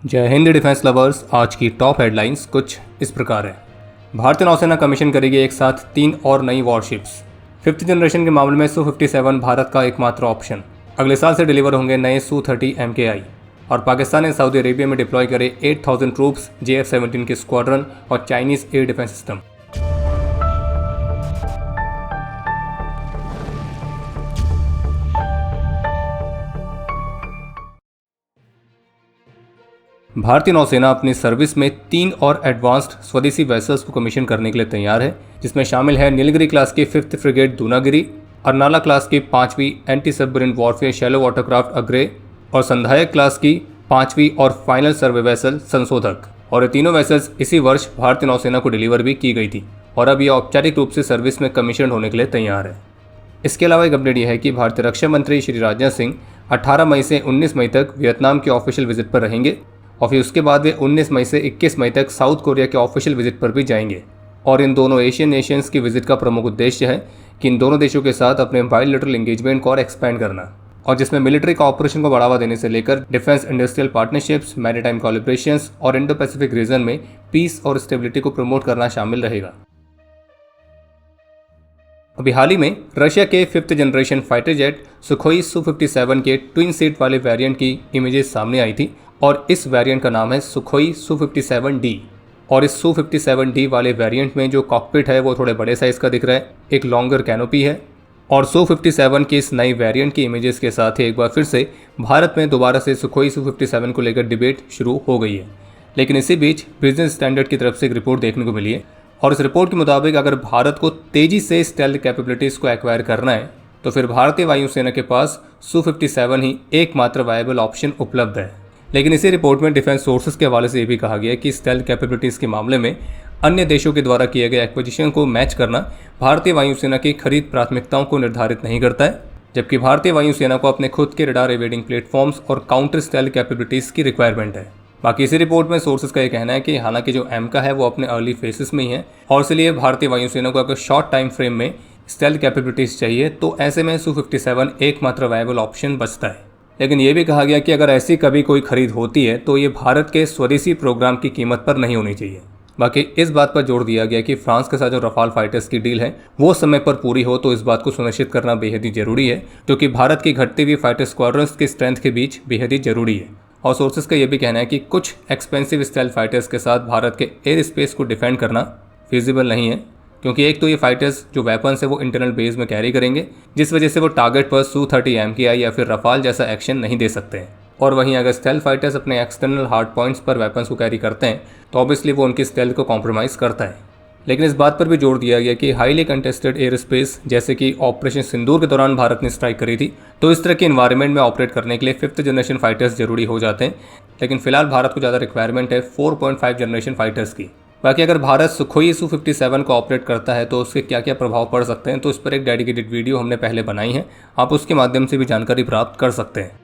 जय Hind defence lovers. आज की टॉप हेडलाइंस कुछ इस प्रकार है। भारतीय नौसेना कमीशन करेगी एक साथ 3 और नई वॉरशिप्स। 5th जनरेशन के मामले में Su-57 भारत का एकमात्र ऑप्शन। अगले साल से डिलीवर होंगे नए Su-30 MKI। और पाकिस्तान ने सऊदी अरेबिया में डिप्लॉय करे 8000 ट्रूप्स, JF-17 के स्क्वाड्रन और चाइनीज एयर डिफेंस सिस्टम। भारतीय नौसेना अपनी सर्विस में 3 और एडवांस्ड स्वदेशी वेसल्स को कमीशन करने के लिए तैयार है, जिसमें शामिल है नीलगिरी क्लास की 5th frigate Dunagiri, Arnala class की 5वीं anti submarine warfare shallow watercraft अग्रे और संधायक क्लास की 5वीं और फाइनल सर्वे वेसल संशोधक। और ये तीनों वेसल्स इसी वर्ष भारतीय नौसेना को डिलीवर भी की गई थी और अब ये औपचारिक रूप से सर्विस में कमीशन होने के लिए तैयार है। इसके अलावा एक अपडेट यह है कि भारतीय रक्षा मंत्री श्री राजनाथ सिंह 18 मई से 19 मई तक वियतनाम के ऑफिशियल विजिट पर रहेंगे और फिर उसके बाद वे 19 मई से 21 मई तक साउथ कोरिया के ऑफिशियल विजिट पर भी जाएंगे। और इन दोनों एशियन नेशंस की विजिट का प्रमुख उद्देश्य है कि इन दोनों देशों के साथ अपने बायलैटरल एंगेजमेंट को और एक्सपैंड करना, और जिसमें मिलिट्री कोऑपरेशन को बढ़ावा देने से लेकर defence industrial partnerships, maritime collaborations और इंडो पैसिफिक रीजन में पीस और स्टेबिलिटी को प्रमोट करना शामिल रहेगा। अभी हाल ही में रशिया के 5th generation fighter jet Sukhoi Su-57 के ट्विन सीट वाले वेरिएंट की इमेजेस सामने आई थी और इस वेरिएंट का नाम है सुखोई Su-57D। और इस Su-57D वाले वेरिएंट में जो कॉकपिट है वो थोड़े बड़े साइज का दिख रहा है, एक लॉन्गर कैनोपी है। और Su-57 की इस नई वेरिएंट की इमेजेस के साथ ही एक बार फिर से भारत में दोबारा से सुखोई Su-57 को लेकर डिबेट शुरू हो गई है। लेकिन इसी बीच बिजनेस स्टैंडर्ड की तरफ से एक रिपोर्ट देखने को मिली है और इस रिपोर्ट के मुताबिक अगर भारत को तेजी से स्टेल्थ कैपेबिलिटीज़ को एक्वायर करना है तो फिर भारतीय वायुसेना के पास Su-57 ही एकमात्र वायबल ऑप्शन उपलब्ध है। लेकिन इसी रिपोर्ट में डिफेंस सोर्सेज के हवाले से ये भी कहा गया है कि स्टेल्थ कैपेबिलिटीज़ के मामले में अन्य देशों के द्वारा किए गए एक्विजिशन को मैच करना भारतीय वायुसेना की खरीद प्राथमिकताओं को निर्धारित नहीं करता है, जबकि भारतीय वायुसेना को अपने खुद के रडार एवेडिंग प्लेटफॉर्म्स और काउंटर स्टेल्थ कैपेबिलिटीज़ की रिक्वायरमेंट है। बाकी इसी रिपोर्ट में सोर्सेज का ये कहना है कि हालांकि जो एमका है वो अपने अर्ली फेसेस में ही है और इसलिए भारतीय वायुसेना को अगर शॉर्ट टाइम फ्रेम में स्टेल्थ कैपेबिलिटीज़ चाहिए तो ऐसे में Su-57 एकमात्र वायबल ऑप्शन बचता है। लेकिन ये भी कहा गया कि अगर ऐसी कभी कोई खरीद होती है तो ये भारत के स्वदेशी प्रोग्राम की कीमत पर नहीं होनी चाहिए। बाकी इस बात पर जोर दिया गया कि फ्रांस के साथ जो रफाल फाइटर्स की डील है वो समय पर पूरी हो, तो इस बात को सुनिश्चित करना बेहद ही जरूरी है, क्योंकि भारत की घटती हुई फाइटर स्क्वाड्रन्स की स्ट्रेंथ के बीच बेहद ही जरूरी है। और सोर्सेज का यह भी कहना है कि कुछ एक्सपेंसिव स्टाइल फाइटर्स के साथ भारत के एयर स्पेस को डिफेंड करना फिजिबल नहीं है, क्योंकि एक तो ये फाइटर्स जो वेपन्स है वो इंटरनल बेस में कैरी करेंगे, जिस वजह से वो टारगेट पर Su-30 MKI या फिर रफाल जैसा एक्शन नहीं दे सकते हैं। और वहीं अगर स्टेल्थ फाइटर्स अपने एक्सटर्नल हार्ड पॉइंट्स पर वेपन्स को कैरी करते हैं तो ऑब्वियसली वो उनकी स्टेल्थ को कॉम्प्रोमाइज़ करता है। लेकिन इस बात पर भी जोर दिया गया कि हाईली कंटेस्टेड एयर स्पेस जैसे कि ऑपरेशन सिंदूर के दौरान भारत ने स्ट्राइक करी थी, तो इस तरह के इन्वायरमेंट में ऑपरेट करने के लिए 5th जनरेशन फाइटर्स जरूरी हो जाते हैं। लेकिन फिलहाल भारत को ज़्यादा रिक्वायरमेंट है 4.5 जनरेशन फाइटर्स की। बाकी अगर भारत सुखोई Su-57 को ऑपरेट करता है तो उसके क्या क्या प्रभाव पड़ सकते हैं, तो इस पर एक डेडिकेटेड वीडियो हमने पहले बनाई है, आप उसके माध्यम से भी जानकारी प्राप्त कर सकते हैं।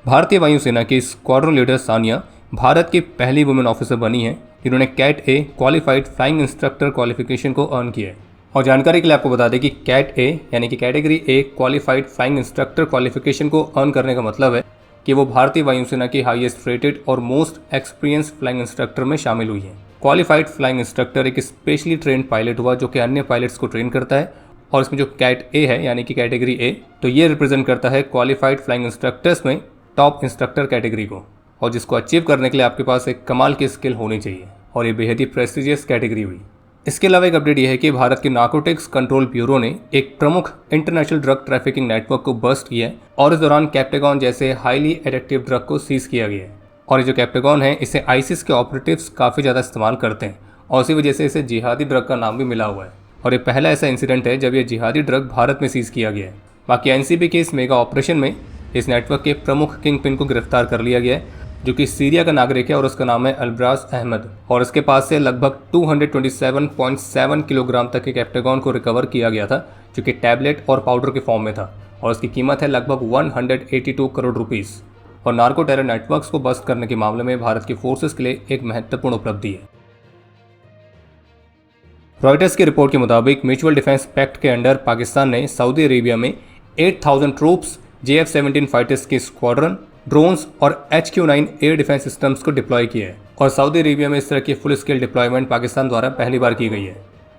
भारतीय वायुसेना की स्क्वाड्रन लीडर सानिया भारत की पहली वुमेन ऑफिसर बनी है जिन्होंने कैट ए क्वालिफाइड फ्लाइंग इंस्ट्रक्टर क्वालिफिकेशन को अर्न किया है। और जानकारी के लिए आपको बता दें कि कैट ए यानी कि category A qualified flying instructor qualification को अर्न करने का मतलब है कि वो भारतीय वायुसेना की हाईएस्ट रेटेड और मोस्ट एक्सपीरियंस फ्लाइंग इंस्ट्रक्टर में शामिल हुई है। क्वालिफाइड फ्लाइंग इंस्ट्रक्टर एक स्पेशली ट्रेंड पायलट हुआ जो कि अन्य पायलट्स को ट्रेन करता है, और इसमें जो कैट ए है यानी कि कैटेगरी ए, तो ये रिप्रेजेंट करता है क्वालिफाइड फ्लाइंग इंस्ट्रक्टर्स में टॉप इंस्ट्रक्टर कैटेगरी को, और जिसको अचीव करने के लिए आपके पास एक कमाल की स्किल होनी चाहिए, और ये बेहद ही प्रेस्टिजियस कैटेगरी हुई। इसके अलावा एक अपडेट यह है कि भारत के नार्कोटिक्स कंट्रोल ब्यूरो ने एक प्रमुख इंटरनेशनल ड्रग ट्रैफिकिंग नेटवर्क को बस्ट किया है और इस दौरान कैप्टेगॉन जैसे हाईली एडिक्टिव ड्रग को सीज किया गया है। और ये जो कैप्टेगॉन है इसे आईसिस के ऑपरेटिव्स काफ़ी ज़्यादा इस्तेमाल करते हैं और इसी वजह से इसे जिहादी ड्रग का नाम भी मिला हुआ है, और ये पहला ऐसा इंसिडेंट है जब ये जिहादी ड्रग भारत में सीज किया गया है। बाकी एनसीबी के इस मेगा ऑपरेशन में इस नेटवर्क के प्रमुख किंग पिन को गिरफ्तार कर लिया गया है जो कि सीरिया का नागरिक है और उसका नाम है अल्ब्राज अहमद, और इसके पास से लगभग 227.7 किलोग्राम तक के कैप्टेगॉन को रिकवर किया गया था जो कि टैबलेट और पाउडर के फॉर्म में था, और इसकी कीमत है लगभग 182 करोड़ रुपीस। और नार्को टेरर नेटवर्क्स को बस्ट करने के मामले में भारत की फोर्सेस के लिए एक महत्वपूर्ण उपलब्धि है। रॉयटर्स की रिपोर्ट के मुताबिक म्यूचुअल डिफेंस पैक्ट के अंडर पाकिस्तान ने सऊदी अरेबिया में 8000 ट्रूप्स, JF-17 फाइटर्स की स्क्वाड्रन ड्रोन्स और HQ-9 एयर डिफेंस सिस्टम्स को डिप्लॉय किया है। और सऊदी अरेबिया में इस तरह की फुल स्केल डिप्लॉयमेंट पाकिस्तान द्वारा पहली बार की गई है।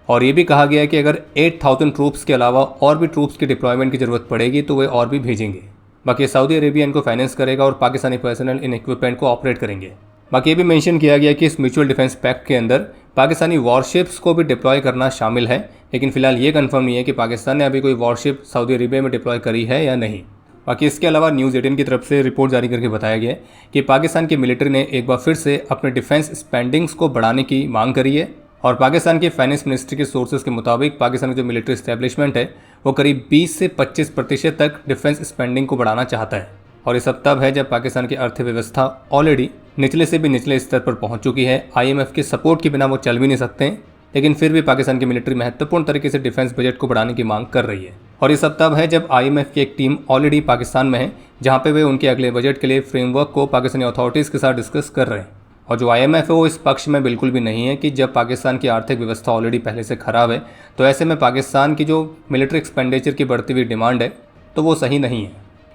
और ये भी कहा गया है कि अगर 8000 ट्रूप्स के अलावा और भी ट्रूप्स की डिप्लॉयमेंट की ज़रूरत पड़ेगी तो वे और भी भेजेंगे। बाकी सऊदी अरेबिया इनको फाइनेंस करेगा और पाकिस्तानी पर्सनल इन इक्विपमेंट को ऑपरेट करेंगे। बाकी ये भी मेंशन किया गया कि इस म्यूचुअल डिफेंस पैक्ट के अंदर पाकिस्तानी वॉरशिप्स को भी डिप्लॉय करना शामिल है, लेकिन फिलहाल ये कंफर्म नहीं है कि पाकिस्तान ने अभी कोई वॉरशिप सऊदी अरेबिया में डिप्लॉय करी है या नहीं। बाकी इसके अलावा न्यूज़ 18 की तरफ से रिपोर्ट जारी करके बताया गया कि पाकिस्तान की मिलिट्री ने एक बार फिर से अपने डिफेंस स्पेंडिंग्स को बढ़ाने की मांग करी है। और पाकिस्तान की फाइनेंस मिनिस्ट्री के सोर्सेज के मुताबिक पाकिस्तान की जो मिलिट्री एस्टेब्लिशमेंट है वो करीब 20 से 25% तक डिफेंस स्पेंडिंग को बढ़ाना चाहता है। और ये सब तब है जब पाकिस्तान की अर्थव्यवस्था ऑलरेडी निचले से भी निचले स्तर पर पहुंच चुकी है। IMF के सपोर्ट के बिना वो चल भी नहीं सकते, लेकिन फिर भी पाकिस्तान की मिलिट्री महत्वपूर्ण तरीके से डिफेंस बजट को बढ़ाने की मांग कर रही है। और ये सब तब है जब IMF की एक टीम ऑलरेडी पाकिस्तान में है, जहां पे वे उनके अगले बजट के लिए फ्रेमवर्क को पाकिस्तानी अथॉरिटीज़ के साथ डिस्कस कर रहे हैं। और जो IMF है वो इस पक्ष में बिल्कुल भी नहीं है कि जब पाकिस्तान की आर्थिक व्यवस्था ऑलरेडी पहले से ख़राब है तो ऐसे में पाकिस्तान की जो मिलिट्री एक्सपेंडिचर की बढ़ती हुई डिमांड है तो वो सही नहीं है,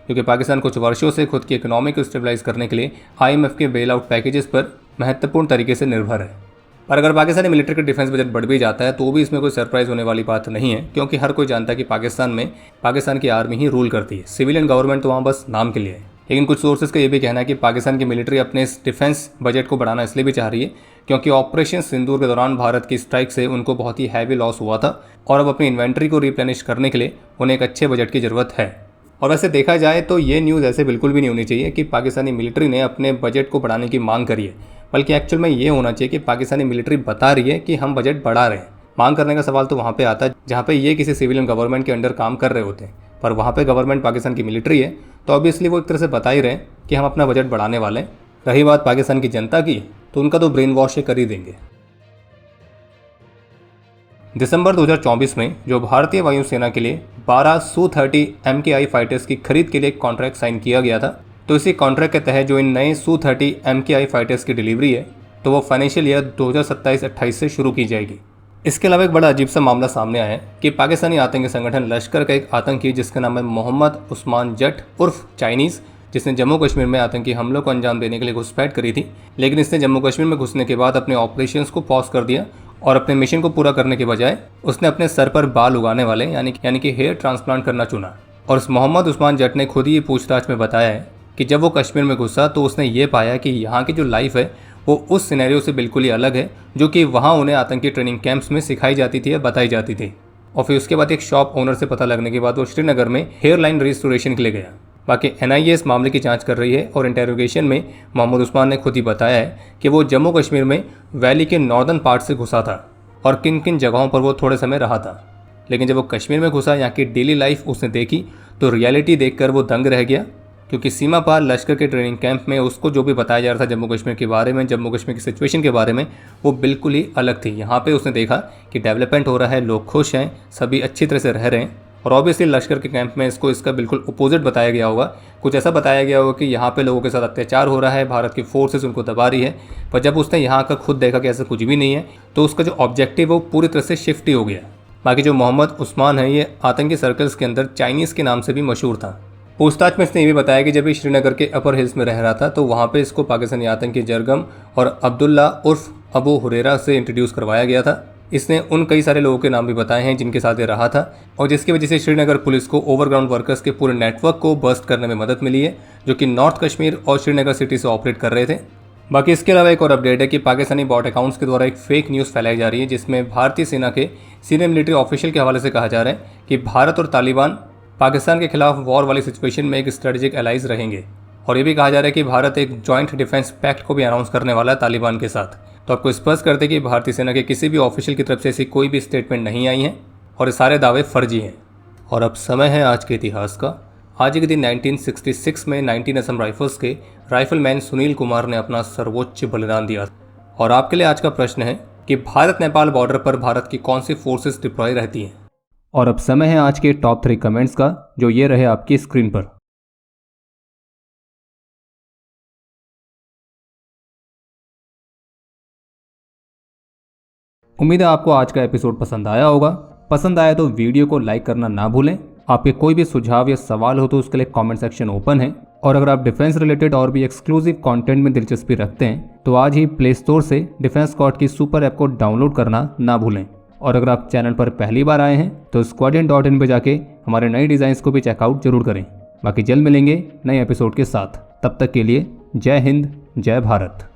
क्योंकि पाकिस्तान कुछ वर्षों से खुद की इकोनॉमी को स्टेबलाइज करने के लिए IMF के बेल आउट पैकेजेस पर महत्वपूर्ण तरीके से निर्भर है। पर अगर पाकिस्तानी मिलिट्री का डिफेंस बजट बढ़ भी जाता है तो भी इसमें कोई सरप्राइज होने वाली बात नहीं है, क्योंकि हर कोई जानता है कि पाकिस्तान में पाकिस्तान की आर्मी ही रूल करती है। सिविलियन गवर्नमेंट तो वहाँ बस नाम के लिए है। लेकिन कुछ सोर्सेज का ये भी कहना है कि पाकिस्तान की मिलिट्री अपने इस डिफेंस बजट को बढ़ाना इसलिए भी चाह रही है क्योंकि ऑपरेशन सिंदूर के दौरान भारत की स्ट्राइक से उनको बहुत ही हैवी लॉस हुआ था और अब अपनी इन्वेंट्री को रिप्लेनिश करने के लिए उन्हें एक अच्छे बजट की ज़रूरत है। और वैसे देखा जाए तो ये न्यूज़ ऐसे बिल्कुल भी नहीं होनी चाहिए कि पाकिस्तानी मिलिट्री ने अपने बजट को बढ़ाने की मांग करी है, बल्कि एक्चुअल में ये होना चाहिए कि पाकिस्तानी मिलिट्री बता रही है कि हम बजट बढ़ा रहे हैं। मांग करने का सवाल तो वहाँ पे आता है जहाँ पे ये किसी सिविलियन गवर्नमेंट के अंडर काम कर रहे होते हैं, पर वहाँ पे गवर्नमेंट पाकिस्तान की मिलिट्री है तो ऑब्वियसली वो एक तरह से बता ही रहे हैं कि हम अपना बजट बढ़ाने वाले हैं। रही बात पाकिस्तान की जनता की, तो उनका तो ब्रेन वॉश कर ही देंगे। दिसंबर 2024 में जो भारतीय वायुसेना के लिए 12 Su-30 MKI फाइटर्स की खरीद के लिए एक कॉन्ट्रैक्ट साइन किया गया था, तो इसी कॉन्ट्रैक्ट के तहत जो इन नए Su-30 MKI फाइटर्स की डिलीवरी है तो वो फाइनेंशियल ईयर 2027-28 से शुरू की जाएगी। इसके अलावा एक बड़ा अजीब सा मामला सामने आया है कि पाकिस्तानी आतंकी संगठन लश्कर का एक आतंकी जिसका नाम है मोहम्मद उस्मान जट उर्फ चाइनीज़, जिसने जम्मू कश्मीर में आतंकी हमलों को अंजाम देने के लिए घुसपैठ करी थी, लेकिन इसने जम्मू कश्मीर में घुसने के बाद अपने ऑपरेशंस को पॉज कर दिया और अपने मिशन को पूरा करने के बजाय उसने अपने सर पर बाल उगाने वाले यानी कि हेयर ट्रांसप्लांट करना चुना। और इस मोहम्मद उस्मान जट ने खुद ही पूछताछ में बताया है कि जब वो कश्मीर में घुसा तो उसने ये पाया कि यहाँ की जो लाइफ है वो उस सिनेरियो से बिल्कुल ही अलग है जो कि वहाँ उन्हें आतंकी ट्रेनिंग कैंप्स में सिखाई जाती थी या बताई जाती थी। और फिर उसके बाद एक शॉप ओनर से पता लगने के बाद वो श्रीनगर में हेयर लाइन रिस्टोरेशन के लिए गया। बाकी NIA इस मामले की जांच कर रही है और इंटेरोगेशन में मोहम्मद उस्मान ने खुद ही बताया है कि वो जम्मू कश्मीर में वैली के नॉर्दर्न पार्ट से घुसा था और किन किन जगहों पर वो थोड़े समय रहा था। लेकिन जब वो कश्मीर में घुसा, यहाँ की डेली लाइफ उसने देखी तो रियलिटी देखकर वो दंग रह गया, क्योंकि सीमा पार लश्कर के ट्रेनिंग कैंप में उसको जो भी बताया जा रहा था जम्मू कश्मीर के बारे में, जम्मू कश्मीर की सिचुएशन के बारे में, वो बिल्कुल ही अलग थी। यहाँ पे उसने देखा कि डेवलपमेंट हो रहा है, लोग खुश हैं, सभी अच्छी तरह से रह रहे हैं। और ऑब्वियसली लश्कर के कैंप में इसको इसका बिल्कुल अपोजिट बताया गया होगा। कुछ ऐसा बताया गया होगा कि यहाँ पे लोगों के साथ अत्याचार हो रहा है, भारत की फोर्सेस उनको दबा रही है। पर जब उसने यहाँ का खुद देखा कि ऐसा कुछ भी नहीं है तो उसका जो ऑब्जेक्टिव है वो पूरी तरह से शिफ्ट ही हो गया। बाकी जो मोहम्मद उस्मान है ये आतंकी सर्कल्स के अंदर चाइनीज़ के नाम से भी मशहूर था। पूछताछ में इसने ये भी बताया कि जब ये श्रीनगर के अपर हिल्स में रह रहा था तो वहाँ पे इसको पाकिस्तानी आतंकी जरगम और अब्दुल्ला उर्फ अबू हुरेरा से इंट्रोड्यूस करवाया गया था। इसने उन कई सारे लोगों के नाम भी बताए हैं जिनके साथ ये रहा था और जिसकी वजह से श्रीनगर पुलिस को ओवरग्राउंड वर्कर्स के पूरे नेटवर्क को बस्ट करने में मदद मिली है, जो कि नॉर्थ कश्मीर और श्रीनगर सिटी से ऑपरेट कर रहे थे। बाकी इसके अलावा एक और अपडेट है कि पाकिस्तानी बॉट अकाउंट्स के द्वारा एक फेक न्यूज़ फैलाई जा रही है, जिसमें भारतीय सेना के सीनियर मिलिट्री ऑफिशियल के हवाले से कहा जा रहा है कि भारत और तालिबान पाकिस्तान के खिलाफ वॉर वाली सिचुएशन में एक स्ट्रेटेजिक एलाइज रहेंगे। और ये भी कहा जा रहा है कि भारत एक जॉइंट डिफेंस पैक्ट को भी अनाउंस करने वाला है तालिबान के साथ। तो आपको स्पष्ट करते कि भारतीय सेना के किसी भी ऑफिशियल की तरफ से ऐसी कोई भी स्टेटमेंट नहीं आई है और ये सारे दावे फर्जी हैं। और अब समय है आज के इतिहास का। आज के दिन 1966 में 19 असम राइफल्स के राइफलमैन सुनील कुमार ने अपना सर्वोच्च बलिदान दिया। और आपके लिए आज का प्रश्न है कि भारत नेपाल बॉर्डर पर भारत की कौन सी फोर्सेस डिप्लॉय रहती हैं। और अब समय है आज के टॉप 3 कमेंट्स का, जो ये रहे आपकी स्क्रीन पर। उम्मीद है आपको आज का एपिसोड पसंद आया होगा। पसंद आया तो वीडियो को लाइक करना ना भूलें आपके कोई भी सुझाव या सवाल हो तो उसके लिए कमेंट सेक्शन ओपन है। और अगर आप डिफेंस रिलेटेड और भी एक्सक्लूसिव कंटेंट में दिलचस्पी रखते हैं तो आज ही प्ले स्टोर से डिफेंस स्क्वाड की सुपर ऐप को डाउनलोड करना ना भूलें। और अगर आप चैनल पर पहली बार आए हैं तो squadron.in पे जाके हमारे नए डिज़ाइंस को भी चेकआउट जरूर करें। बाकी जल्द मिलेंगे नए एपिसोड के साथ, तब तक के लिए जय हिंद, जय भारत।